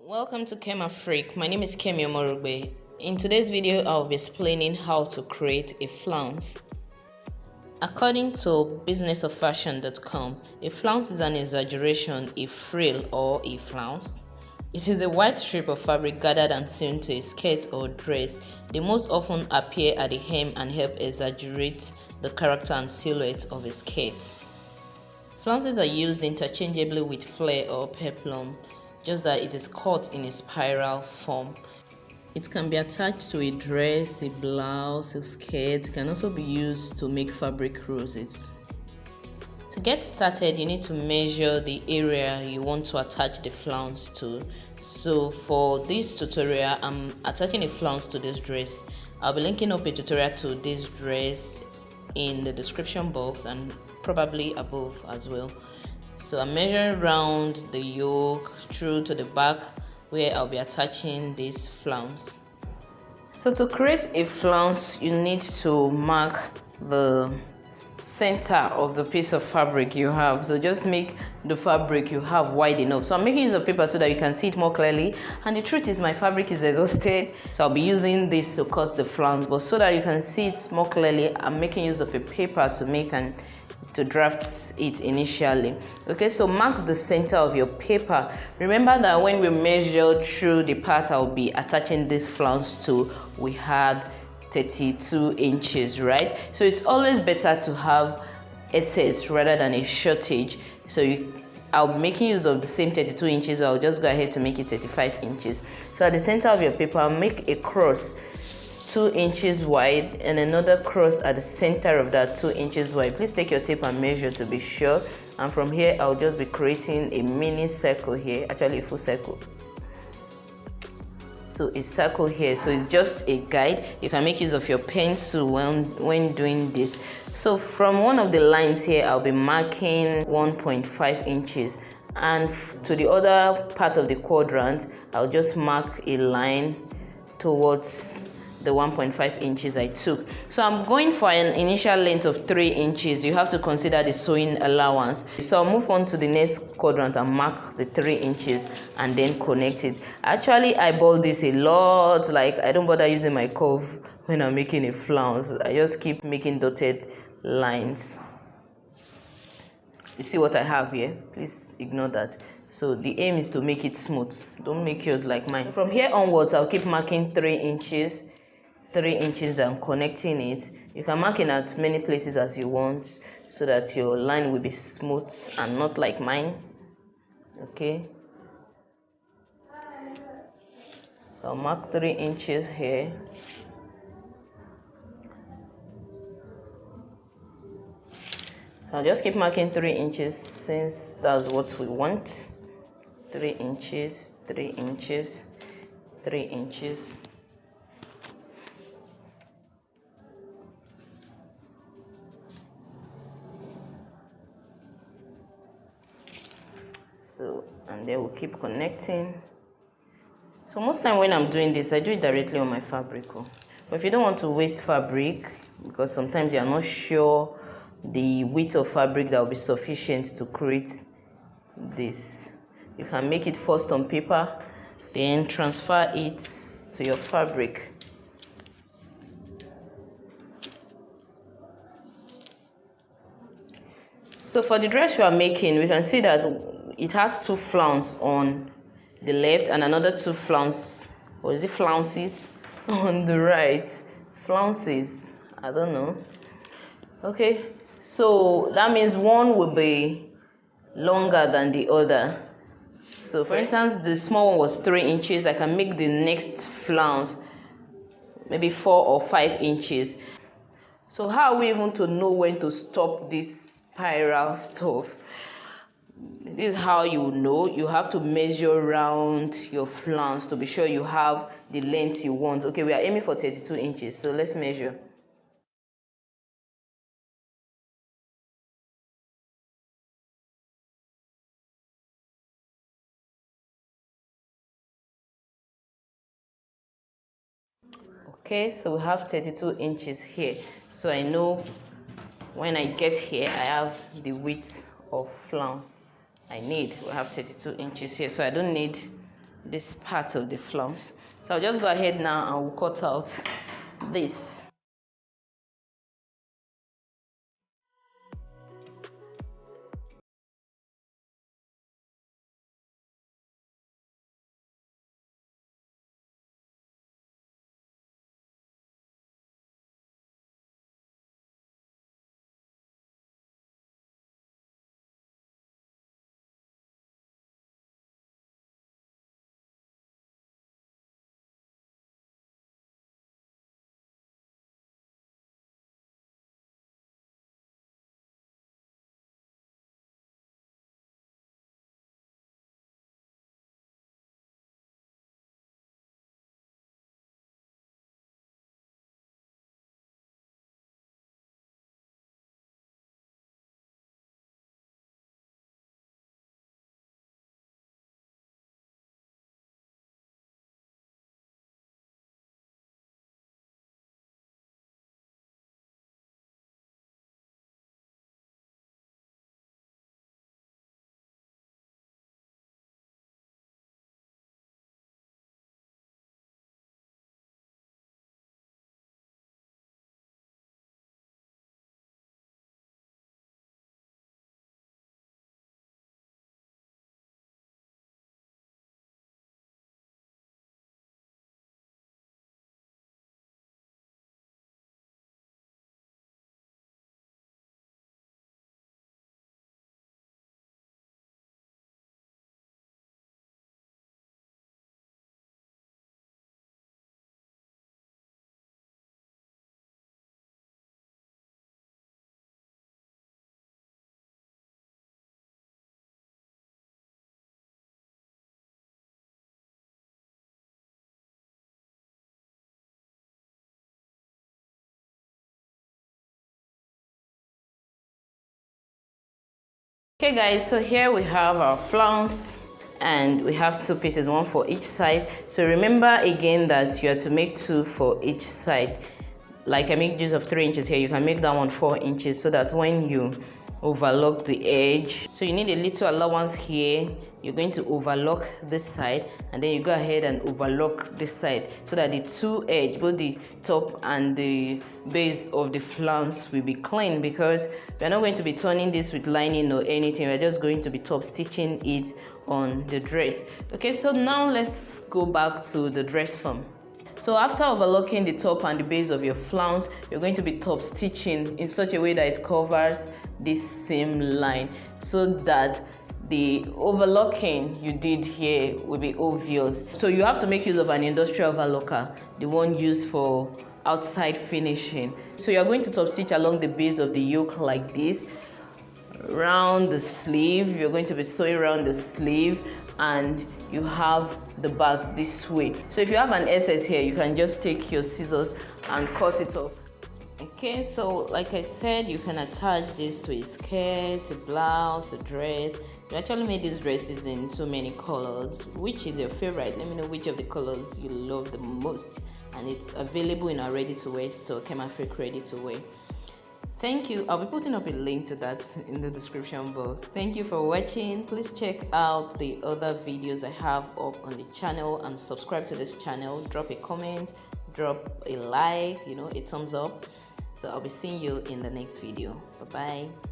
Welcome to Kema Freak. My name is Kemi Omorugbe. In today's video, I'll be explaining how to create a flounce. According to businessofashion.com, a flounce is an exaggeration, a frill, or a flounce. It is a white strip of fabric gathered and sewn to a skirt or dress. They most often appear at the hem and help exaggerate the character and silhouette of a skirt. Flounces are used interchangeably with flare or peplum, just that it is cut in a spiral form. It can be attached to a dress, a blouse, a skirt. It can also be used to make fabric roses. To get started, you need to measure the area you want to attach the flounce to. So for this tutorial, I'm attaching a flounce to this dress. I'll be linking up a tutorial to this dress in the description box and probably above as well. So I'm measuring around the yoke through to the back where I'll be attaching this flounce. So to create a flounce, you need to mark the center of the piece of fabric you have. So just make the fabric you have wide enough. So I'm making use of paper so that you can see it more clearly, and the truth is my fabric is exhausted, so I'll be using this to cut the flounce, but so that you can see it more clearly, I'm making use of a paper to draft it initially. Okay, so mark the center of your paper. Remember that when we measured through the part I'll be attaching this flounce to, we had 32 inches, right? So it's always better to have excess rather than a shortage. So I'll be making use of the same 32 inches. So I'll just go ahead to make it 35 inches. So at the center of your paper, make a cross 2 inches wide and another cross at the center of that 2 inches wide. Please take your tape and measure to be sure. And from here, I'll just be creating a mini circle here, actually a full circle. So a circle here, so it's just a guide. You can make use of your pencil when doing this. So from one of the lines here, I'll be marking 1.5 inches. And to the other part of the quadrant, I'll just mark a line towards the 1.5 inches I took. So I'm going for an initial length of 3 inches. You have to consider the sewing allowance. So I'll move on to the next quadrant and mark the 3 inches and then connect it. Actually, I eyeball this a lot. Like, I don't bother using my curve when I'm making a flounce. I just keep making dotted lines. You see what I have here? Please ignore that. So the aim is to make it smooth. Don't make yours like mine. From here onwards, I'll keep marking 3 inches. 3 inches and connecting it. You can mark in as many places as you want so that your line will be smooth and not like mine. Okay, so I'll mark 3 inches here. I'll just keep marking 3 inches since that's what we want. 3 inches, 3 inches, 3 inches. So, and then we'll keep connecting. So most time when I'm doing this, I do it directly on my fabric. But if you don't want to waste fabric, because sometimes you're not sure the width of fabric that will be sufficient to create this, you can make it first on paper, then transfer it to your fabric. So for the dress we are making, we can see that it has 2 flounces on the left and another 2 flounces, or is it flounces, on the right. Flounces, I don't know. Okay, so that means one will be longer than the other. So for instance, the small one was 3 inches. I can make the next flounce maybe 4 or 5 inches. So how are we even to know when to stop this spiral stuff? This is how you know. You have to measure around your flounce to be sure you have the length you want. Okay, we are aiming for 32 inches, so let's measure. Okay, so we have 32 inches here. So I know when I get here, I have the width of flounce I need. We have 32 inches here, so I don't need this part of the flounce. So I'll just go ahead now and we'll cut out this. Okay guys, so here we have our flounce and we have two pieces, one for each side. So remember again that you have to make two for each side. Like I make use of 3 inches here, you can make that one 4 inches so that when you overlock the edge, so you need a little allowance here. You're going to overlock this side and then you go ahead and overlock this side so that the two edge, both the top and the base of the flounce will be clean, because we're not going to be turning this with lining or anything. We're just going to be top stitching it on the dress. Okay, so now let's go back to the dress form. So after overlocking the top and the base of your flounce, you're going to be top stitching in such a way that it covers this seam line so that the overlocking you did here will be obvious. So you have to make use of an industrial overlocker, the one used for outside finishing. So you're going to top stitch along the base of the yoke like this, around the sleeve. You're going to be sewing around the sleeve and you have the back this way. So if you have an excess here, you can just take your scissors and cut it off. Okay, so like I said, you can attach this to a skirt, a blouse, a dress. We actually made these dresses in so many colors. Which is your favorite? Let me know which of the colors you love the most. And it's available in our ready-to-wear store, Kemafric Ready to Wear. Thank you. I'll be putting up a link to that in the description box. Thank you for watching. Please check out the other videos I have up on the channel and subscribe to this channel. Drop a comment, drop a like, a thumbs up. So I'll be seeing you in the next video. Bye bye.